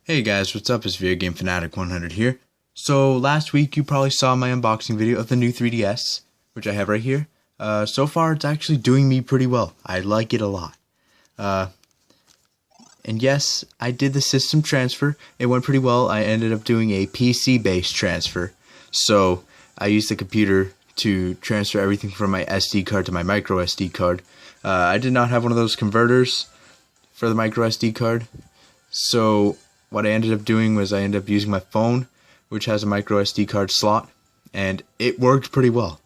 Hey guys, what's up? It's Video Game Fanatic 100 here. So last week you probably saw my unboxing video of the new 3DS, which I have right here. So far it's actually doing me pretty well. I like it a lot. And yes, I did the system transfer. It went pretty well. I ended up doing a PC-based transfer. So I used the computer to transfer everything from my SD card to my micro SD card. I did not have one of those converters for the micro SD card. So what I ended up doing was I ended up using my phone, which has a micro SD card slot, and it worked pretty well.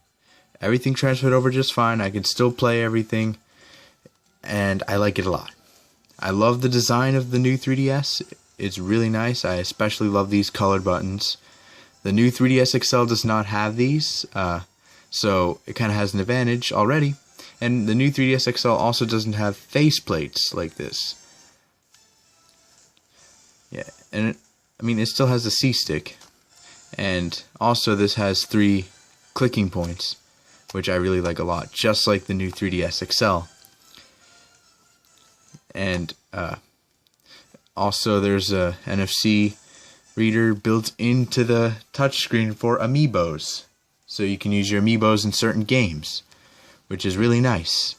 Everything transferred over just fine. I can still play everything, and I like it a lot. I love the design of the new 3DS. It's really nice. I especially love these colored buttons. The new 3DS XL does not have these, so it kind of has an advantage already. And the new 3DS XL also doesn't have faceplates like this. Yeah, and it still has a C-stick, and also this has 3 clicking points, which I really like a lot, just like the new 3DS XL. And also there's a NFC reader built into the touchscreen for amiibos, so you can use your amiibos in certain games, which is really nice.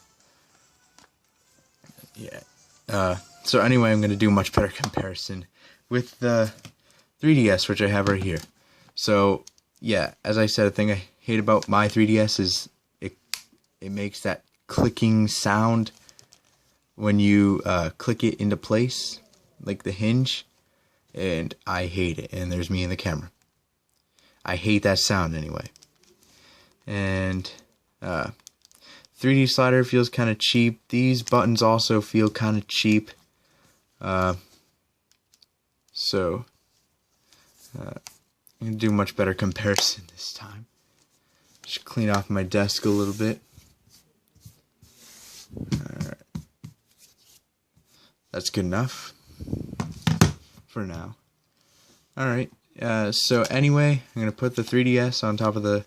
Yeah. So anyway, I'm going to do a much better comparison with the 3DS, which I have right here. So yeah, as I said, the thing I hate about my 3DS is it makes that clicking sound when you click it into place, like the hinge, and I hate it. And there's me in the camera. I hate that sound anyway. And 3D slider feels kind of cheap. These buttons also feel kind of cheap. So I'm going to do a much better comparison this time. Just clean off my desk a little bit. Alright. That's good enough for now. Alright, so anyway, I'm going to put the 3DS on top of the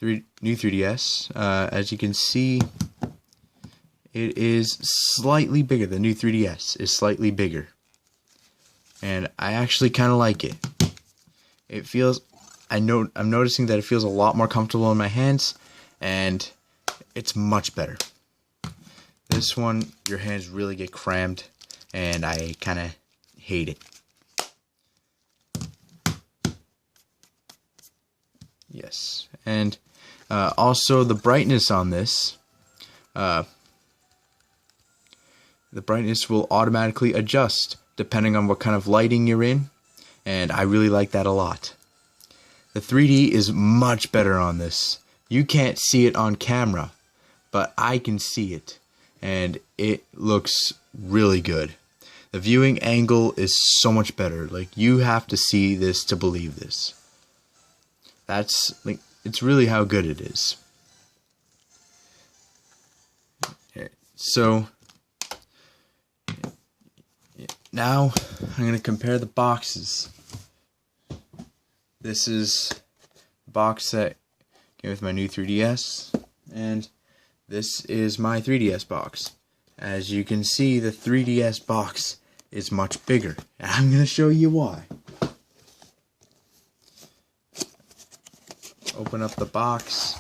new 3DS. As you can see, it is slightly bigger. The new 3DS is slightly bigger. And I actually kind of like it. It feels, I'm noticing that it feels a lot more comfortable in my hands, and it's much better. This one, your hands really get crammed, and I kind of hate it. Yes, and also the brightness on this, the brightness will automatically adjust depending on what kind of lighting you're in, and I really like that a lot. The 3D is much better on this. You can't see it on camera, but I can see it, and it looks really good. The viewing angle is so much better. Like, you have to see this to believe this. That's, like, it's really how good it is. So now I'm going to compare the boxes. This is the box that came with my new 3DS, and this is my 3DS box. As you can see, the 3DS box is much bigger, and I'm going to show you why. Open up the box.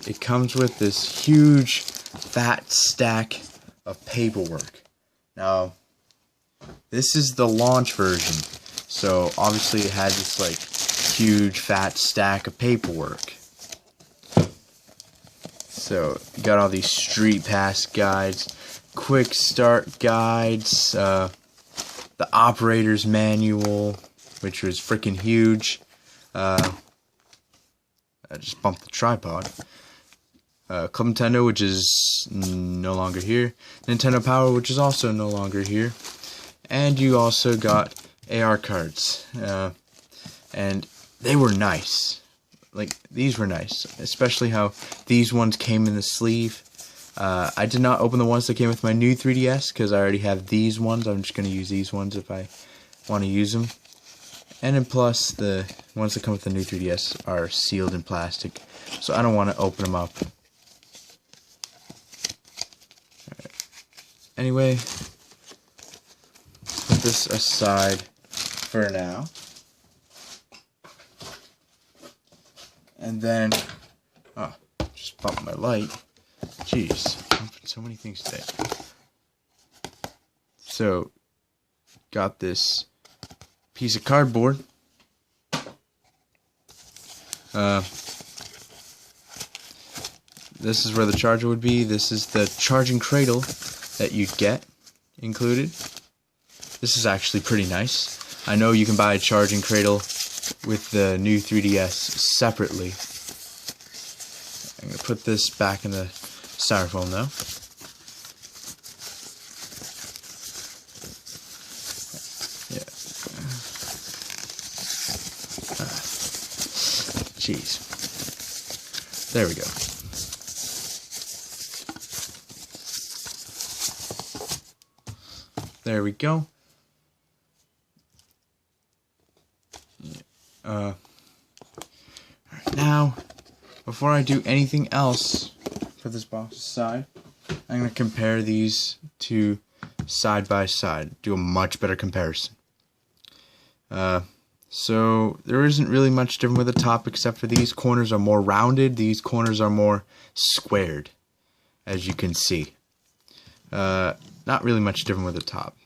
It comes with this huge fat stack of paperwork. Now, this is the launch version, so obviously it has this like huge fat stack of paperwork. So you got all these street pass guides, quick start guides, the operator's manual, which was freaking huge. I just bumped the tripod. Club Nintendo, which is no longer here. Nintendo Power, which is also no longer here. And you also got AR cards. And they were nice. Like, these were nice. Especially how these ones came in the sleeve. I did not open the ones that came with my new 3DS, because I already have these ones. I'm just going to use these ones if I want to use them. And then plus, the ones that come with the new 3DS are sealed in plastic, so I don't want to open them up. Anyway, this aside for now. And then, oh, just bumped my light. Jeez, I'm doing so many things today. So, got this piece of cardboard. This is where the charger would be. This is the charging cradle that you'd get included. This is actually pretty nice. I know you can buy a charging cradle with the new 3DS separately. I'm going to put this back in the styrofoam though. Yeah. Jeez. There we go. There we go. Alright, now, before I do anything else, put this box aside, I'm going to compare these two side by side, do a much better comparison. So, there isn't really much different with the top except for these corners are more rounded, these corners are more squared, as you can see. Not really much different with the top.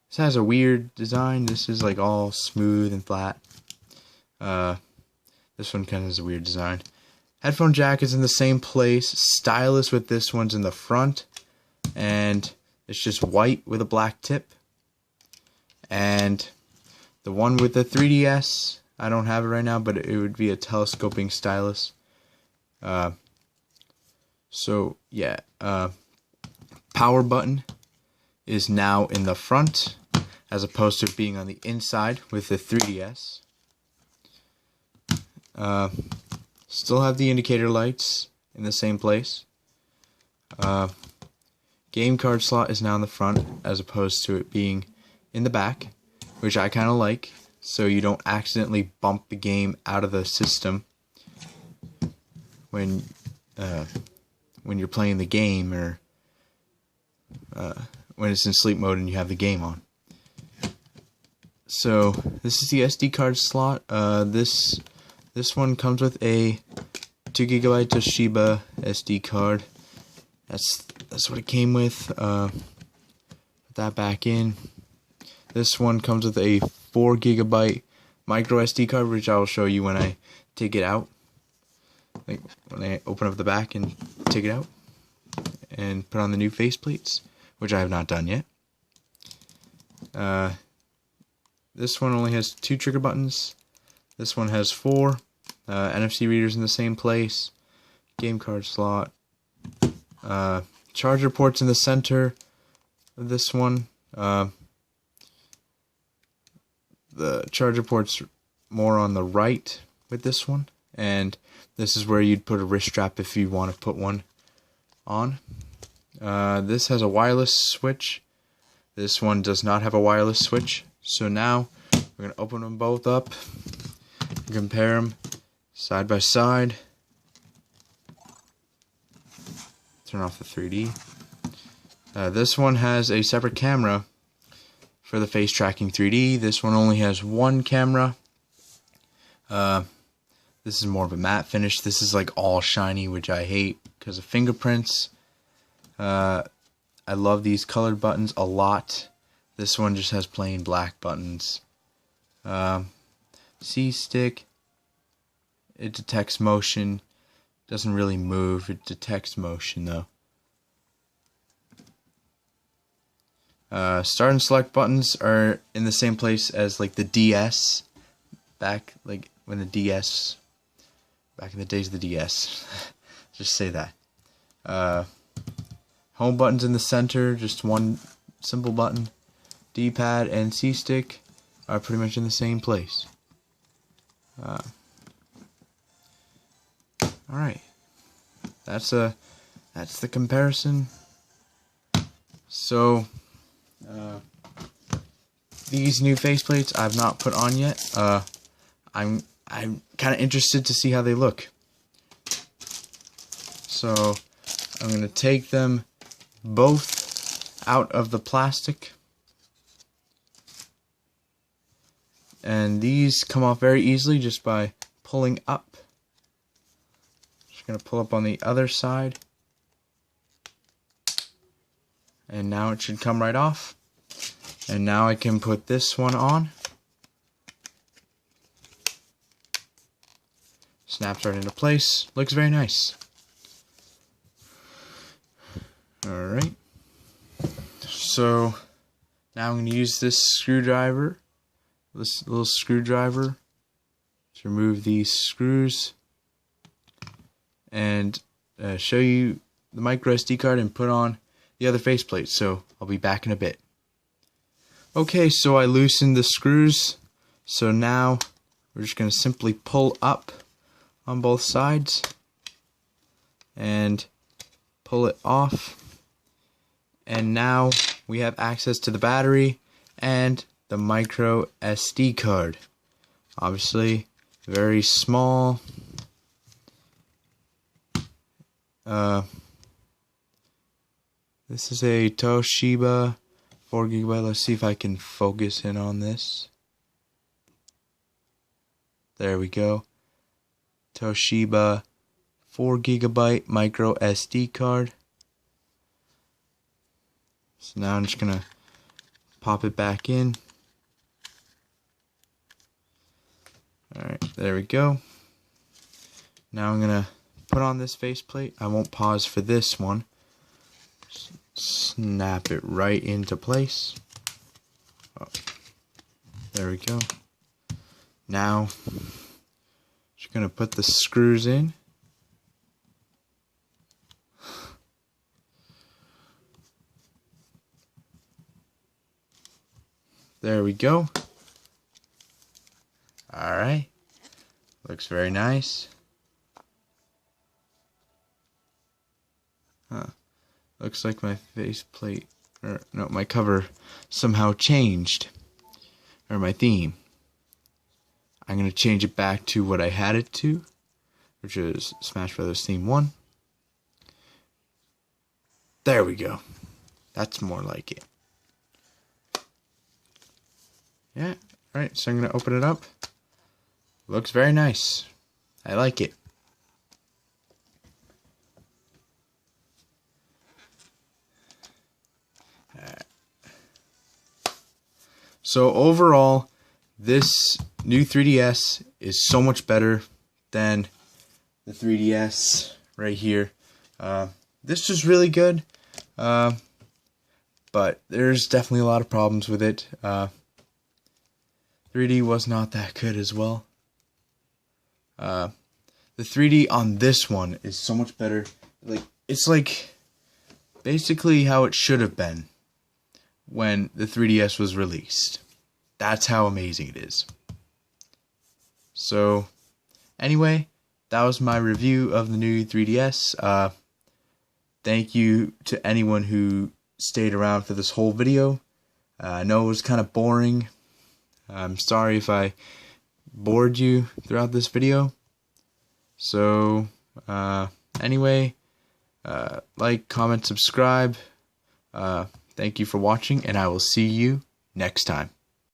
This has a weird design. This is like all smooth and flat. This one kind of has a weird design. Headphone jack is in the same place. Stylus with this one's in the front. And it's just white with a black tip. And the one with the 3DS, I don't have it right now, but it would be a telescoping stylus. So, yeah. Power button is now in the front as opposed to being on the inside with the 3DS. Still have the indicator lights in the same place. Game card slot is now in the front as opposed to it being in the back, which I kind of like, so you don't accidentally bump the game out of the system when you're playing the game, or when it's in sleep mode and you have the game on. So this is the SD card slot. This one comes with a 2GB Toshiba SD card. That's what it came with. Put that back in. This one comes with a 4GB micro SD card, which I will show you when I take it out. Like when I open up the back and take it out and put on the new faceplates, which I have not done yet. This one only has 2 trigger buttons. This one has 4. NFC readers in the same place. Game card slot. Charger ports in the center of this one. The charger port's more on the right with this one. And this is where you'd put a wrist strap if you want to put one on. This has a wireless switch. This one does not have a wireless switch. So now we're going to open them both up, compare them side by side. Turn off the 3D. This one has a separate camera for the face tracking 3D. This one only has one camera. This is more of a matte finish. This is like all shiny, which I hate because of fingerprints. I love these colored buttons a lot. This one just has plain black buttons. C-stick. It detects motion. Doesn't really move. It detects motion though. Start and select buttons are in the same place as like the DS. Back like when the DS. Back in the days of the DS. Just say that. Home button's in the center. Just one simple button. D-pad and C-stick are pretty much in the same place. Alright. That's the comparison. So these new faceplates I've not put on yet. I'm kind of interested to see how they look. So I'm going to take them both out of the plastic. And these come off very easily just by pulling up. Just going to pull up on the other side. And now it should come right off. And now I can put this one on. Snaps right into place. Looks very nice. Alright. So now I'm going to use this screwdriver. This little screwdriver to remove these screws. And show you the micro SD card and put on the other faceplate. So I'll be back in a bit. Okay, so I loosened the screws. So now we're just going to simply pull up on both sides and pull it off. And now we have access to the battery and the micro SD card. Obviously, very small. This is a Toshiba 4GB. Let's see if I can focus in on this. There we go. Toshiba 4GB micro SD card. So now I'm just gonna pop it back in. Alright, there we go. Now I'm gonna put on this faceplate. I won't pause for this one. Just snap it right into place. Oh, there we go. Now, just gonna put the screws in. There we go. Alright. Looks very nice. Looks like my faceplate, or no, my cover somehow changed. Or my theme. I'm going to change it back to what I had it to, which is Smash Brothers Theme 1. There we go. That's more like it. Yeah, alright, so I'm going to open it up. Looks very nice. I like it. So overall, this new 3DS is so much better than the 3DS right here. This is really good, but there's definitely a lot of problems with it. 3D was not that good as well. The 3D on this one is so much better. It's like basically how it should have been when the 3DS was released. That's how amazing it is. So, anyway, that was my review of the new 3DS. Thank you to anyone who stayed around for this whole video. I know it was kind of boring. I'm sorry if I bored you throughout this video. So, anyway, like, comment, subscribe. Thank you for watching, and I will see you next time.